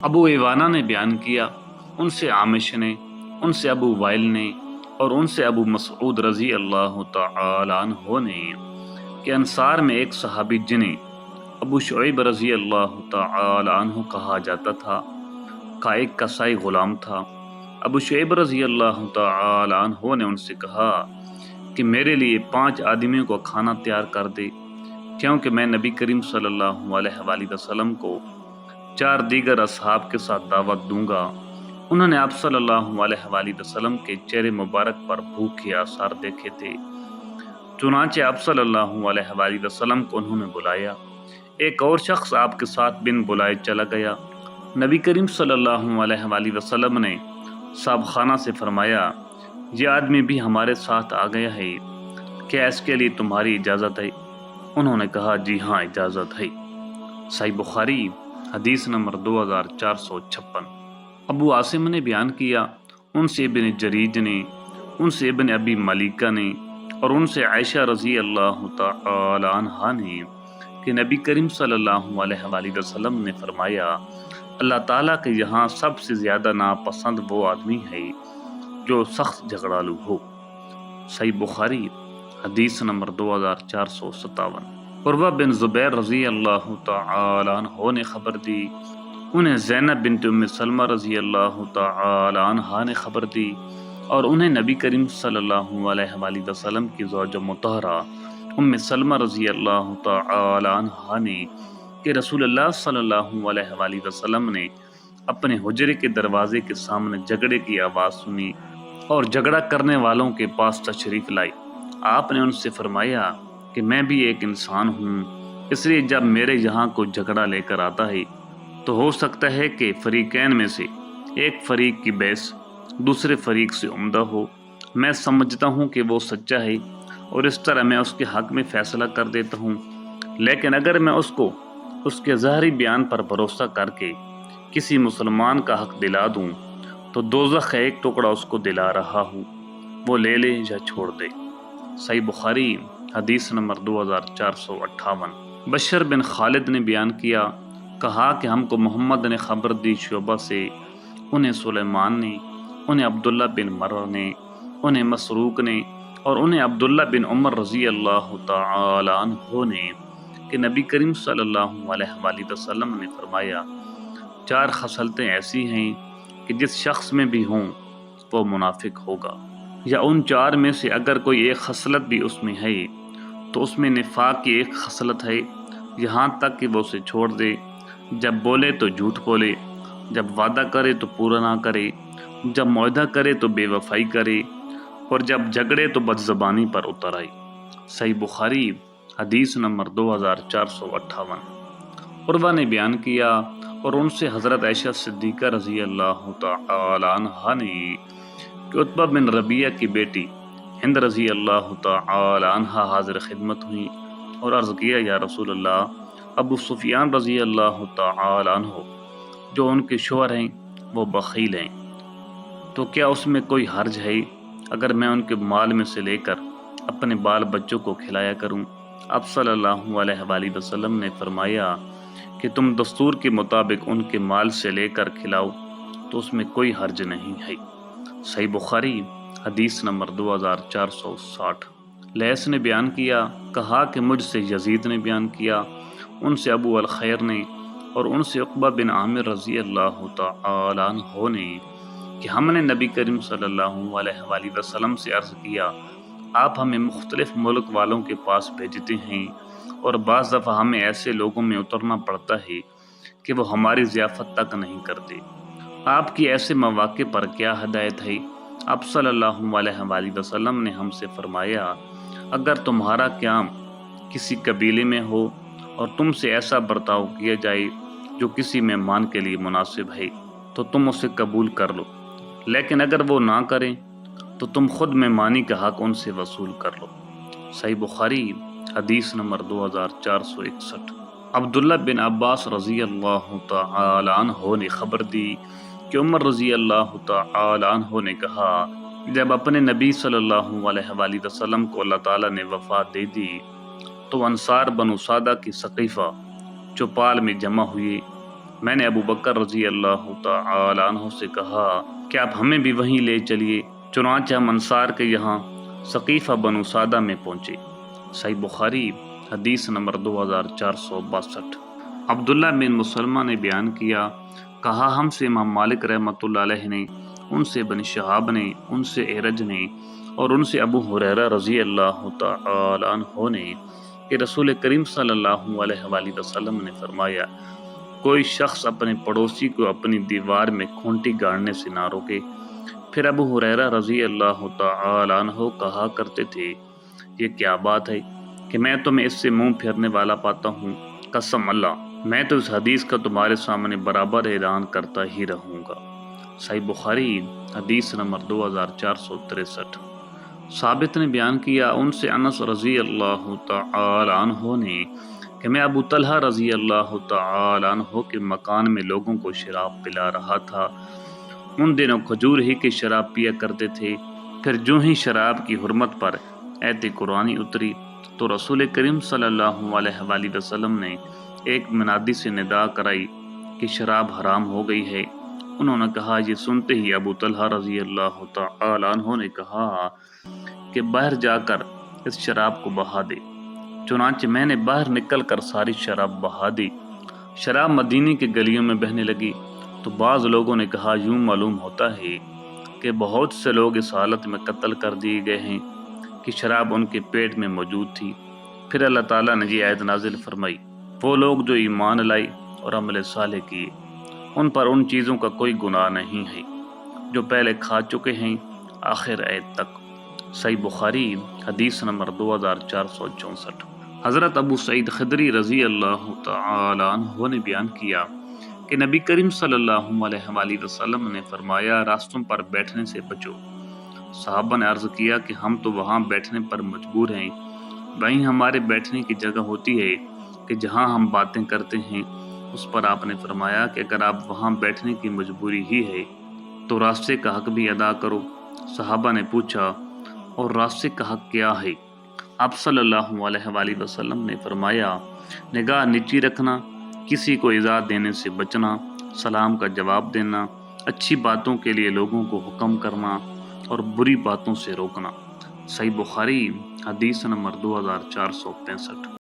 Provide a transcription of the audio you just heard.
ابو ایوانہ نے بیان کیا، ان سے عامش نے، ان سے ابو وائل نے اور ان سے ابو مسعود رضی اللہ تعالی عنہ نے کہ انصار میں ایک صحابی جنہیں ابو شعیب رضی اللہ تعالی عنہ کہا جاتا تھا کا ایک کسائی غلام تھا۔ ابو شعیب رضی اللہ تعالی عنہ نے ان سے کہا کہ میرے لیے 5 آدمیوں کو کھانا تیار کر دے، کیونکہ میں نبی کریم صلی اللہ علیہ وآلہ وسلم کو 4 دیگر اصحاب کے ساتھ دعوت دوں گا۔ انہوں نے آپ صلی اللہ علیہ وآلہ وسلم کے چہرے مبارک پر بھوک کے آثار دیکھے تھے، چنانچہ آپ صلی اللہ علیہ وآلہ وسلم کو انہوں نے بلایا۔ ایک اور شخص آپ کے ساتھ بن بلائے چلا گیا۔ نبی کریم صلی اللہ علیہ وآلہ وسلم نے صاحب خانہ سے فرمایا، یہ آدمی بھی ہمارے ساتھ آ گیا ہے، کیا اس کے لیے تمہاری اجازت ہے؟ انہوں نے کہا جی ہاں اجازت ہے۔ صحیح بخاری حدیث نمبر 2456۔ ابو عاصم نے بیان کیا، ان سے ابن جریج نے، ان سے ابن ابی ملیکہ نے اور ان سے عائشہ رضی اللہ تعالی عنہا نے کہ نبی کریم صلی اللہ علیہ وآلہ وسلم نے فرمایا، اللہ تعالیٰ کے یہاں سب سے زیادہ ناپسند وہ آدمی ہے جو سخت جھگڑالو ہو۔ صحیح بخاری حدیث نمبر 2457۔ عروہ بن زبیر رضی اللہ تعالی عنہ نے خبر دی، انہیں زینب بنت ام سلمہ رضی اللہ تعالی عنہا نے خبر دی اور انہیں نبی کریم صلی اللہ علیہ وآلہ وسلم کی زوجہ مطہرہ ام سلمہ رضی اللہ تعالی عنہا نے کہ رسول اللہ صلی اللہ علیہ وآلہ وسلم نے اپنے حجرے کے دروازے کے سامنے جھگڑے کی آواز سنی اور جھگڑا کرنے والوں کے پاس تشریف لائی۔ آپ نے ان سے فرمایا کہ میں بھی ایک انسان ہوں، اس لیے جب میرے یہاں کوئی جھگڑا لے کر آتا ہے تو ہو سکتا ہے کہ فریقین میں سے ایک فریق کی بحث دوسرے فریق سے عمدہ ہو۔ میں سمجھتا ہوں کہ وہ سچا ہے اور اس طرح میں اس کے حق میں فیصلہ کر دیتا ہوں، لیکن اگر میں اس کو اس کے ظاہری بیان پر بھروسہ کر کے کسی مسلمان کا حق دلا دوں تو دوزخ کا ایک ٹکڑا اس کو دلا رہا ہوں، وہ لے لے یا چھوڑ دے۔ صحیح بخاری حدیث نمبر 2458۔ بشر بن خالد نے بیان کیا، کہا کہ ہم کو محمد نے خبر دی شعبہ سے، انہیں سلیمان نے، انہیں عبداللہ بن مرر نے، انہیں مسروق نے اور انہیں عبداللہ بن عمر رضی اللہ تعالی عنہ نے کہ نبی کریم صلی اللہ علیہ وآلہ وسلم نے فرمایا، 4 خصلتیں ایسی ہیں کہ جس شخص میں بھی ہوں وہ منافق ہوگا، یا ان 4 میں سے اگر کوئی ایک خصلت بھی اس میں ہے تو اس میں نفاق کی ایک خصلت ہے، یہاں تک کہ وہ اسے چھوڑ دے، جب بولے تو جھوٹ بولے، جب وعدہ کرے تو پورا نہ کرے، جب معاہدہ کرے تو بے وفائی کرے اور جب جھگڑے تو بد زبانی پر اتر آئے۔ صحیح بخاری حدیث نمبر 2458۔ عروہ نے بیان کیا اور ان سے حضرت عائشہ صدیقہ رضی اللہ تعالی عنہا نے کہ عتبہ بن ربیعہ کی بیٹی ہند رضی اللہ تعالی عنہا حاضر خدمت ہوئی اور عرض کیا، یا رسول اللہ، ابو سفیان رضی اللہ تعالی عنہ جو ان کے شوہر ہیں وہ بخیل ہیں، تو کیا اس میں کوئی حرج ہے اگر میں ان کے مال میں سے لے کر اپنے بال بچوں کو کھلایا کروں؟ آپ صلی اللہ علیہ وآلہ وسلم نے فرمایا کہ تم دستور کے مطابق ان کے مال سے لے کر کھلاؤ تو اس میں کوئی حرج نہیں ہے۔ صحیح بخاری حدیث نمبر 2460۔ لیث نے بیان کیا، کہا کہ مجھ سے یزید نے بیان کیا، ان سے ابو الخیر نے اور ان سے عقبہ بن عامر رضی اللہ تعالی عنہ نے کہ ہم نے نبی کریم صلی اللہ علیہ وآلہ وسلم سے عرض کیا، آپ ہمیں مختلف ملک والوں کے پاس بھیجتے ہیں اور بعض دفعہ ہمیں ایسے لوگوں میں اترنا پڑتا ہے کہ وہ ہماری ضیافت تک نہیں کرتے، آپ کی ایسے مواقع پر کیا ہدایت ہے؟ آپ صلی اللہ علیہ وآلہ وسلم نے ہم سے فرمایا، اگر تمہارا قیام کسی قبیلے میں ہو اور تم سے ایسا برتاؤ کیا جائے جو کسی مہمان کے لیے مناسب ہے تو تم اسے قبول کر لو، لیکن اگر وہ نہ کریں تو تم خود مہمانی کا حق ان سے وصول کر لو۔ صحیح بخاری حدیث نمبر 2461۔ عبداللہ بن عباس رضی اللہ تعالی عنہ نے خبر دی کہ عمر رضی اللہ تعالی عنہ نے کہا، جب اپنے نبی صلی اللہ علیہ وآلہ وسلم کو اللہ تعالیٰ نے وفات دے دی تو انصار بنو سعدہ کی سقیفہ چوپال میں جمع ہوئے میں نے ابو بکر رضی اللہ تعالی عنہ سے کہا کہ آپ ہمیں بھی وہیں لے چلیے۔ چنانچہ ہم انصار کے یہاں ثقیفہ بنو سعدہ میں پہنچے۔ صحیح بخاری حدیث نمبر 2462۔ عبداللہ بن مسلمہ نے بیان کیا، کہا ہم سے امام مالک رحمۃ اللہ علیہ نے، ان سے بن شہاب نے، ان سے اعرج نے، اور ان سے ابو ہریرہ رضی اللہ تعالی عنہ نے کہ رسول کریم صلی اللہ علیہ وآلہ وسلم نے فرمایا، کوئی شخص اپنے پڑوسی کو اپنی دیوار میں کھونٹی گاڑنے سے نہ روکے۔ پھر ابو ہریرہ رضی اللہ تعالی عنہ کہا کرتے تھے، یہ کیا بات ہے کہ میں تمہیں اس سے منہ پھیرنے والا پاتا ہوں؟ قسم اللہ، میں تو اس حدیث کا تمہارے سامنے برابر اعلان کرتا ہی رہوں گا۔ صحیح بخاری حدیث نمبر 2463۔ ثابت نے بیان کیا، ان سے انس رضی اللہ تعالی عنہ نے کہ میں ابو طلحہ رضی اللہ تعالی عنہ کے مکان میں لوگوں کو شراب پلا رہا تھا۔ ان دنوں کھجور ہی کی شراب پیا کرتے تھے۔ پھر جو ہی شراب کی حرمت پر آیت قرآنی اتری تو رسول کریم صلی اللہ علیہ وآلہ وسلم نے ایک منادی سے ندا کرائی کہ شراب حرام ہو گئی ہے۔ انہوں نے کہا، یہ سنتے ہی ابو طلحہ رضی اللہ تعالی عنہ نے کہا کہ باہر جا کر اس شراب کو بہا دے۔ چنانچہ میں نے باہر نکل کر ساری شراب بہا دی۔ شراب مدینے کے گلیوں میں بہنے لگی تو بعض لوگوں نے کہا، یوں معلوم ہوتا ہے کہ بہت سے لوگ اس حالت میں قتل کر دیے گئے ہیں کہ شراب ان کے پیٹ میں موجود تھی۔ پھر اللہ تعالیٰ نے یہ آیت نازل فرمائی، وہ لوگ جو ایمان لائے اور عمل صالح کیے، ان پر ان چیزوں کا کوئی گناہ نہیں ہے جو پہلے کھا چکے ہیں، آخر آیت تک۔ صحیح بخاری حدیث نمبر 2464۔ حضرت ابو سعید خدری رضی اللہ تعالی عنہ نے بیان کیا کہ نبی کریم صلی اللہ علیہ وآلہ وسلم نے فرمایا، راستوں پر بیٹھنے سے بچو۔ صحابہ نے عرض کیا کہ ہم تو وہاں بیٹھنے پر مجبور ہیں، وہیں ہمارے بیٹھنے کی جگہ ہوتی ہے کہ جہاں ہم باتیں کرتے ہیں۔ اس پر آپ نے فرمایا کہ اگر آپ وہاں بیٹھنے کی مجبوری ہی ہے تو راستے کا حق بھی ادا کرو۔ صحابہ نے پوچھا، اور راستے کا حق کیا ہے؟ آپ صلی اللہ علیہ وآلہ وسلم نے فرمایا، نگاہ نیچی رکھنا، کسی کو ایذا دینے سے بچنا، سلام کا جواب دینا، اچھی باتوں کے لیے لوگوں کو حکم کرنا اور بری باتوں سے روکنا۔ صحیح بخاری حدیث نمبر 2465۔